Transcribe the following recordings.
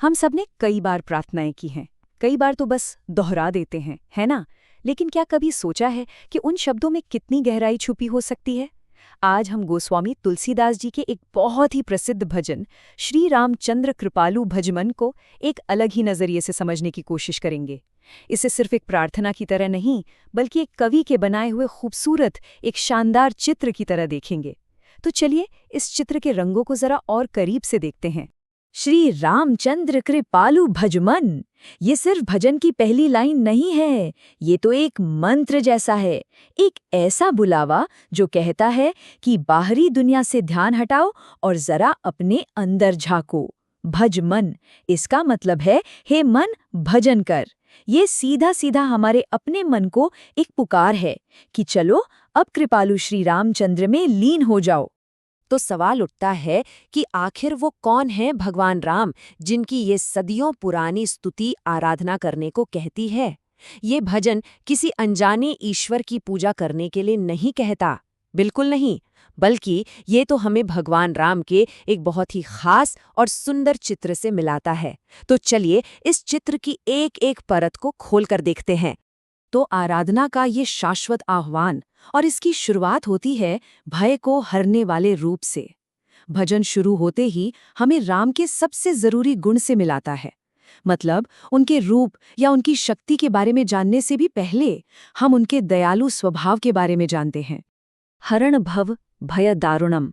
हम सब ने कई बार प्रार्थनाएं की हैं, कई बार तो बस दोहरा देते हैं, है ना? लेकिन क्या कभी सोचा है कि उन शब्दों में कितनी गहराई छुपी हो सकती है? आज हम गोस्वामी तुलसीदास जी के एक बहुत ही प्रसिद्ध भजन श्री रामचंद्र कृपालु भजमन को एक अलग ही नजरिए से समझने की कोशिश करेंगे। इसे सिर्फ एक प्रार्थना की तरह नहीं, बल्कि एक कवि के बनाए हुए खूबसूरत एक शानदार चित्र की तरह देखेंगे। तो चलिए इस चित्र के रंगों को जरा और करीब से देखते हैं। श्री रामचंद्र कृपालु भजमन, ये सिर्फ भजन की पहली लाइन नहीं है, ये तो एक मंत्र जैसा है। एक ऐसा बुलावा जो कहता है कि बाहरी दुनिया से ध्यान हटाओ और जरा अपने अंदर झांको। भजमन, इसका मतलब है हे मन भजन कर। ये सीधा सीधा हमारे अपने मन को एक पुकार है कि चलो अब कृपालु श्री रामचंद्र में लीन हो जाओ। तो सवाल उठता है कि आखिर वो कौन है भगवान राम, जिनकी ये सदियों पुरानी स्तुति आराधना करने को कहती है। ये भजन किसी अनजाने ईश्वर की पूजा करने के लिए नहीं कहता, बिल्कुल नहीं, बल्कि ये तो हमें भगवान राम के एक बहुत ही खास और सुंदर चित्र से मिलाता है। तो चलिए इस चित्र की एक एक परत को खोलकर देखते हैं। तो आराधना का ये शाश्वत आह्वान, और इसकी शुरुआत होती है भय को हरने वाले रूप से। भजन शुरू होते ही हमें राम के सबसे जरूरी गुण से मिलाता है। मतलब उनके रूप या उनकी शक्ति के बारे में जानने से भी पहले हम उनके दयालु स्वभाव के बारे में जानते हैं। हरण भव भय दारुणम,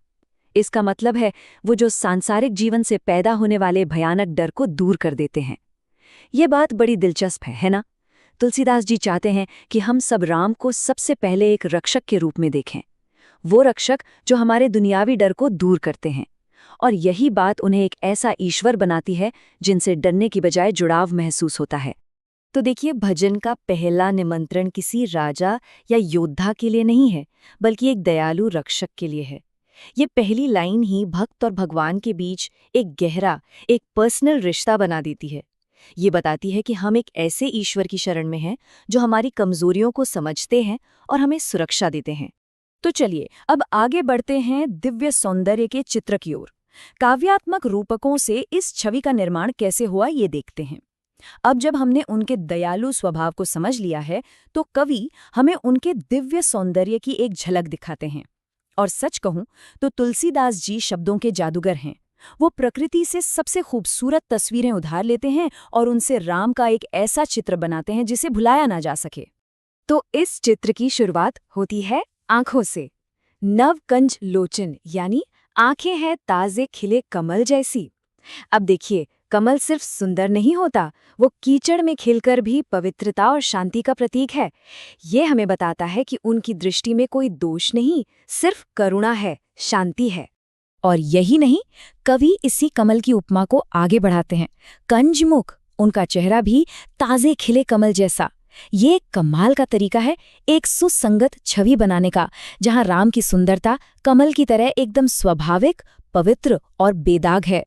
इसका मतलब है वो जो सांसारिक जीवन से पैदा होने वाले भयानक डर को दूर कर देते हैं। ये बात बड़ी दिलचस्प है ना? तुलसीदास जी चाहते हैं कि हम सब राम को सबसे पहले एक रक्षक के रूप में देखें, वो रक्षक जो हमारे दुनियावी डर को दूर करते हैं। और यही बात उन्हें एक ऐसा ईश्वर बनाती है जिनसे डरने की बजाय जुड़ाव महसूस होता है। तो देखिए, भजन का पहला निमंत्रण किसी राजा या योद्धा के लिए नहीं है, बल्कि एक दयालु रक्षक के लिए है। ये पहली लाइन ही भक्त और भगवान के बीच एक गहरा, एक पर्सनल रिश्ता बना देती है। ये बताती है कि हम एक ऐसे ईश्वर की शरण में हैं जो हमारी कमजोरियों को समझते हैं और हमें सुरक्षा देते हैं। तो चलिए अब आगे बढ़ते हैं दिव्य सौंदर्य के चित्र की ओर। काव्यात्मक रूपकों से इस छवि का निर्माण कैसे हुआ ये देखते हैं। अब जब हमने उनके दयालु स्वभाव को समझ लिया है, तो कवि हमें उनके दिव्य सौंदर्य की एक झलक दिखाते हैं। और सच कहूं तो तुलसीदास जी शब्दों के जादूगर हैं। वो प्रकृति से सबसे खूबसूरत तस्वीरें उधार लेते हैं और उनसे राम का एक ऐसा चित्र बनाते हैं जिसे भुलाया ना जा सके। तो इस चित्र की शुरुआत होती है आंखों से। नवकंज लोचन, यानी आंखें हैं ताजे खिले कमल जैसी। अब देखिए, कमल सिर्फ सुंदर नहीं होता, वो कीचड़ में खिलकर भी पवित्रता और शांति का प्रतीक है। ये हमें बताता है कि उनकी दृष्टि में कोई दोष नहीं, सिर्फ करुणा है, शांति है। और यही नहीं, कवि इसी कमल की उपमा को आगे बढ़ाते हैं। कंजमुख, उनका चेहरा भी ताजे खिले कमल जैसा। ये एक कमाल का तरीका है एक सुसंगत छवि बनाने का, जहां राम की सुंदरता कमल की तरह एकदम स्वाभाविक, पवित्र और बेदाग है।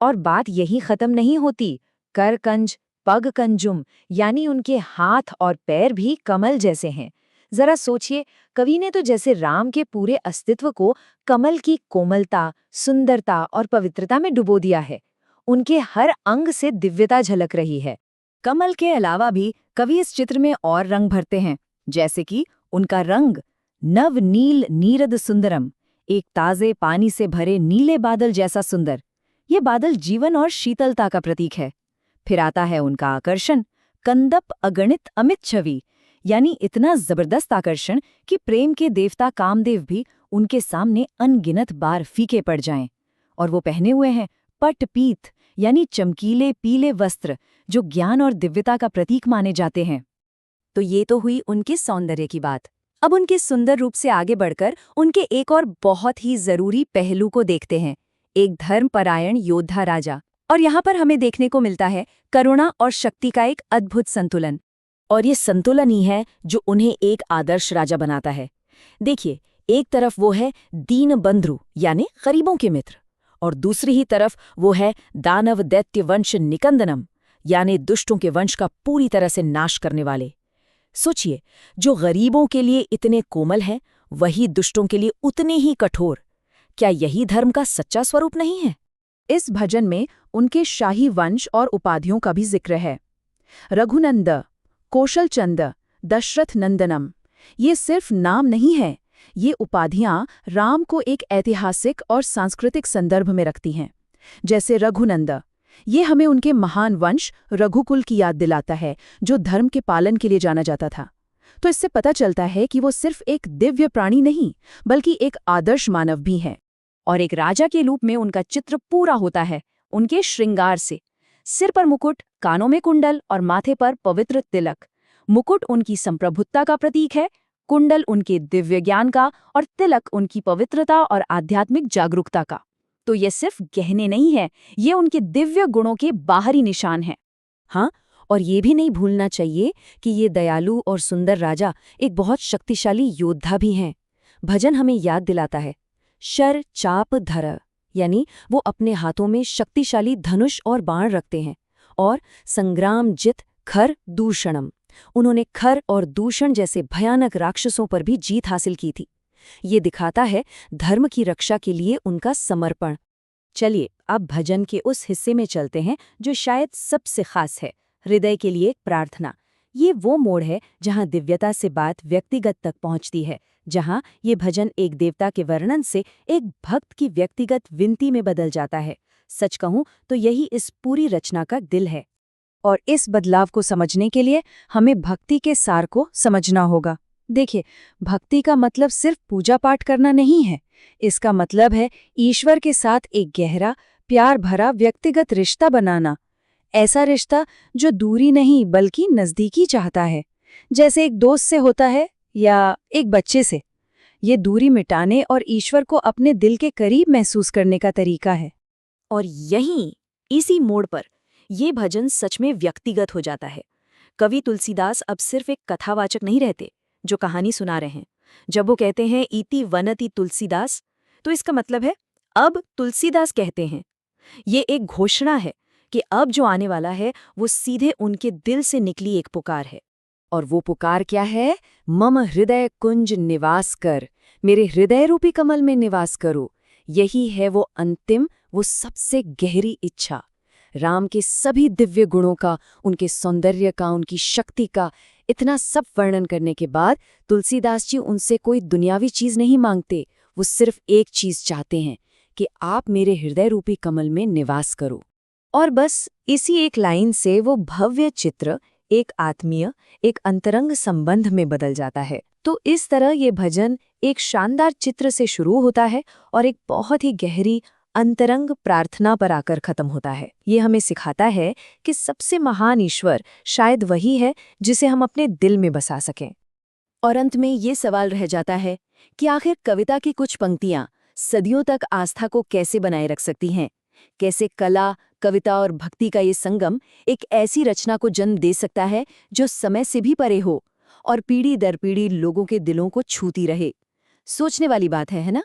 और बात यही खत्म नहीं होती। करकंज, पग कंजुम, यानी उनके हाथ और पैर भी कमल जैसे हैं। जरा सोचिए, कवि ने तो जैसे राम के पूरे अस्तित्व को कमल की कोमलता, सुंदरता और पवित्रता में डुबो दिया है। उनके हर अंग से दिव्यता झलक रही है। कमल के अलावा भी कवि इस चित्र में और रंग भरते हैं, जैसे कि उनका रंग नव नील नीरद सुंदरम, एक ताजे पानी से भरे नीले बादल जैसा सुंदर। ये बादल जीवन और शीतलता का प्रतीक है। फिर आता है उनका आकर्षण, कंदप अगणित अमित छवि, यानी इतना जबरदस्त आकर्षण कि प्रेम के देवता कामदेव भी उनके सामने अनगिनत बार फीके पड़ जाएं। और वो पहने हुए हैं पटपीत, यानी चमकीले पीले वस्त्र, जो ज्ञान और दिव्यता का प्रतीक माने जाते हैं। तो ये तो हुई उनके सौंदर्य की बात। अब उनके सुंदर रूप से आगे बढ़कर उनके एक और बहुत ही जरूरी पहलू को देखते हैं, एक धर्मपरायण योद्धा राजा। और यहाँ पर हमें देखने को मिलता है करुणा और शक्ति का एक अद्भुत संतुलन। और ये संतुलन ही है जो उन्हें एक आदर्श राजा बनाता है। देखिए, एक तरफ वो है दीन बंधु, यानी गरीबों के मित्र, और दूसरी ही तरफ वो है दानव दैत्य वंश निकंदनम, यानी दुष्टों के वंश का पूरी तरह से नाश करने वाले। सोचिए, जो गरीबों के लिए इतने कोमल हैं, वही दुष्टों के लिए उतने ही कठोर। क्या यही धर्म का सच्चा स्वरूप नहीं है? इस भजन में उनके शाही वंश और उपाधियों का भी जिक्र है। रघुनंद, कौशलचंद, दशरथ नंदनम, ये सिर्फ नाम नहीं है, ये उपाधियां राम को एक ऐतिहासिक और सांस्कृतिक संदर्भ में रखती हैं। जैसे रघुनंद, ये हमें उनके महान वंश रघुकुल की याद दिलाता है, जो धर्म के पालन के लिए जाना जाता था। तो इससे पता चलता है कि वो सिर्फ एक दिव्य प्राणी नहीं, बल्कि एक आदर्श मानव भी हैं। और एक राजा के रूप में उनका चित्र पूरा होता है उनके श्रृंगार से। सिर पर मुकुट, कानों में कुंडल और माथे पर पवित्र तिलक। मुकुट उनकी संप्रभुता का प्रतीक है, कुंडल उनके दिव्य ज्ञान का और तिलक उनकी पवित्रता और आध्यात्मिक जागरूकता का। तो ये सिर्फ गहने नहीं है, ये उनके दिव्य गुणों के बाहरी निशान हैं। हाँ, और ये भी नहीं भूलना चाहिए कि ये दयालु और सुंदर राजा एक बहुत शक्तिशाली योद्धा भी हैं। भजन हमें याद दिलाता है, शर चाप धर, यानी वो अपने हाथों में शक्तिशाली धनुष और बाण रखते हैं। और संग्राम जित खर दूषणम, उन्होंने खर और दूषण जैसे भयानक राक्षसों पर भी जीत हासिल की थी। ये दिखाता है धर्म की रक्षा के लिए उनका समर्पण। चलिए अब भजन के उस हिस्से में चलते हैं जो शायद सबसे खास है, हृदय के लिए प्रार्थना। ये वो मोड़ है जहाँ दिव्यता से बात व्यक्तिगत तक पहुँचती है, जहाँ ये भजन एक देवता के वर्णन से एक भक्त की व्यक्तिगत विनती में बदल जाता है। सच कहूँ तो यही इस पूरी रचना का दिल है। और इस बदलाव को समझने के लिए हमें भक्ति के सार को समझना होगा। देखिए, भक्ति का मतलब सिर्फ पूजा पाठ करना नहीं है। इसका मतलब है ईश्वर के साथ एक गहरा, प्यार भरा व्यक्तिगत रिश्ता बनाना। ऐसा रिश्ता जो दूरी नहीं बल्कि नज़दीकी चाहता है, जैसे एक दोस्त से होता है या एक बच्चे से। ये दूरी मिटाने और ईश्वर को अपने दिल के करीब महसूस करने का तरीका है। और यहीं, इसी मोड़ पर, ये भजन सच में व्यक्तिगत हो जाता है। कवि तुलसीदास अब सिर्फ एक कथावाचक नहीं रहते जो कहानी सुना रहे हैं। जब वो कहते हैं इति वनति तुलसीदास, तो इसका मतलब है अब तुलसीदास कहते हैं। ये एक घोषणा है कि अब जो आने वाला है वो सीधे उनके दिल से निकली एक पुकार है। और वो पुकार क्या है? मम हृदय कुंज निवास कर, मेरे हृदय रूपी कमल में निवास करो। यही है वो अंतिम, वो सबसे गहरी इच्छा। राम के सभी दिव्य गुणों का, उनके सौंदर्य का, उनकी शक्ति का इतना सब वर्णन करने के बाद तुलसीदास जी उनसे कोई दुनियावी चीज नहीं मांगते। वो सिर्फ एक चीज चाहते हैं कि आप मेरे हृदय रूपी कमल में निवास करो। और बस इसी एक लाइन से वो भव्य चित्र एक आत्मीय, एक अंतरंग संबंध में बदल जाता है। तो इस तरह ये भजन एक शानदार चित्र से शुरू होता है और एक बहुत ही गहरी अंतरंग प्रार्थना पर आकर खत्म होता है। ये हमें सिखाता है कि सबसे महान ईश्वर शायद वही है जिसे हम अपने दिल में बसा सकें। और अंत में ये सवाल रह जाता है कि आखिर कविता की कुछ पंक्तियां सदियों तक आस्था को कैसे बनाए रख सकती हैं? कैसे कला, कविता और भक्ति का ये संगम एक ऐसी रचना को जन्म दे सकता है जो समय से भी परे हो और पीढ़ी दर पीढ़ी लोगों के दिलों को छूती रहे? सोचने वाली बात है ना?